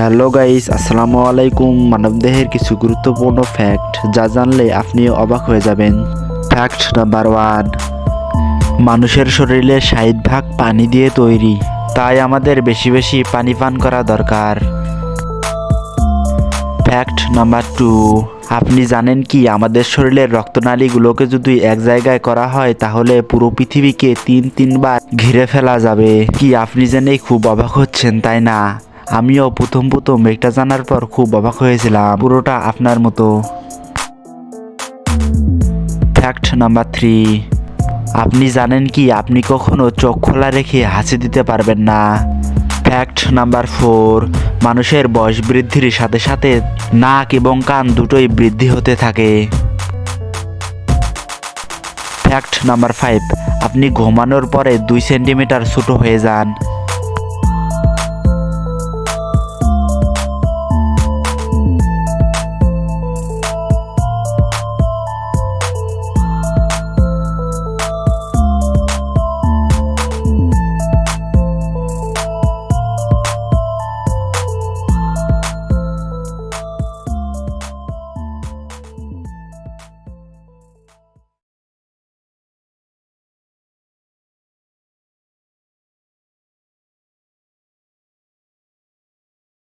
Hello guys, আসসালামু আলাইকুম। মানবদেহের কিছু গুরুত্বপূর্ণ ফ্যাক্ট যা জানলে আপনি অবাক হয়ে যাবেন। ফ্যাক্ট নাম্বার 1, মানুষের শরীরে 60% পানি দিয়ে তৈরি, তাই আমাদের বেশি বেশি পানি পান করা দরকার। ফ্যাক্ট নাম্বার 2, আপনি জানেন কি আমাদের শরীরের রক্তনালীগুলোকে যদি এক জায়গায় করা হয় তাহলে পুরো পৃথিবীকে তিনবার ঘিরে ফেলা যাবে। কি আপনি জেনেই খুব অবাক হচ্ছেন, তাই না? আমিও প্রথম এটা জানার পর খুব অবাক হয়েছিলাম, পুরোটা আপনার মতো। ফ্যাক্ট নাম্বার 3, আপনি জানেন কি আপনি কখনো চোখ খোলা রেখে হাসি দিতে পারবেন না। ফ্যাক্ট নাম্বার 4, মানুষের বয়স বৃদ্ধির সাথে সাথে নাক এবং কান দুটোই বৃদ্ধি হতে থাকে। ফ্যাক্ট নাম্বার 5, আপনি ঘুমানোর পরে 2 সেন্টিমিটার ছোট হয়ে যান।